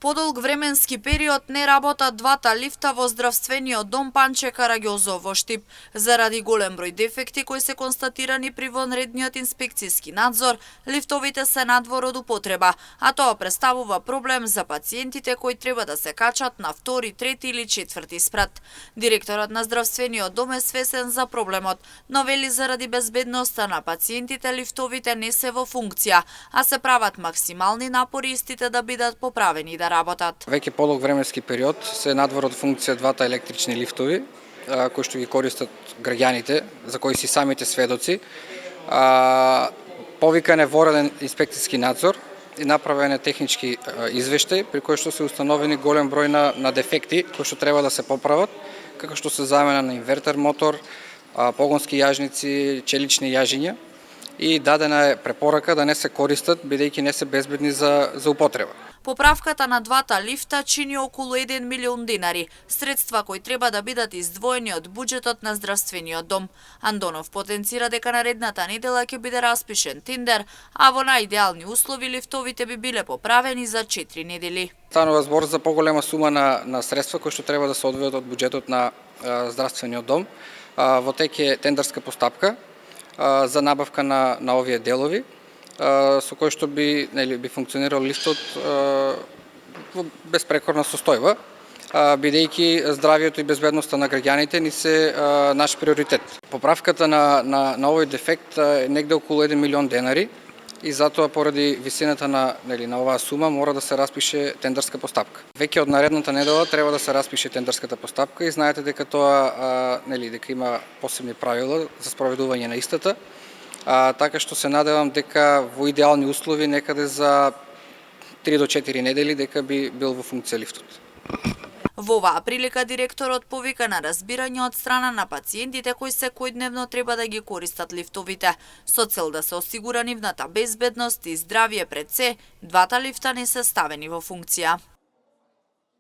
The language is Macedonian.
Подолг временски период не работат двата лифта во здравствениот дом Панче Караѓозов во Штип. Заради голем број дефекти кои се констатирани при вонредниот инспекцијски надзор, лифтовите се надвор од употреба, а тоа представува проблем за пациентите кои треба да се качат на втори, трети или четврти спрат. Директорот на здравствениот дом е свесен за проблемот, но вели заради безбедноста на пациентите лифтовите не се во функција, а се прават максимални напори истите да бидат поправени да работат. Веќе подолг временски период се надвор од функција двата електрични лифтови, кои што ги користат граѓаните, за кои си самите сведоци. Повикан е вореден инспекцијски надзор и направен е технички извештај при кој што се установени голем број на дефекти кои што треба да се поправат, како што се замена на инвертер мотор, погонски јажници, челични јажиња, и дадена е препорака да не се користат бидејќи не се безбедни за употреба. Поправката на двата лифта чини околу 1 милион денари, средства кои треба да бидат издвоени од буџетот на здравствениот дом. Андонов потенцира дека наредната недела ќе биде распишен тендер, а во наидеални услови лифтовите би биле поправени за 4 недели. Станува збор за поголема сума на средства кои што треба да се одвојат од буџетот на здравствениот дом. Во тек е тендерска постапка за набавка на овие делови, со кој што би функционирал лифтот во безпрекорна состојба, бидејќи здравието и безбедноста на граѓаните ни се наш приоритет. Поправката на овој дефект е негде околу 1 милион денари и затоа поради висината на оваа сума мора да се распише тендерска постапка. Веќе од наредната недела треба да се распише тендерската постапка и знаете дека тоа дека има посебни правила за спроведување на истата. Така што се надевам дека во идеални услови некаде за 3 до 4 недели дека би бил во функција лифтот. Во оваа прилика директорот повика на разбирање од страна на пациентите кои секојдневно треба да ги користат лифтовите, со цел да се осигура нивната безбедност и здравје пред се, двата лифта не се ставени во функција.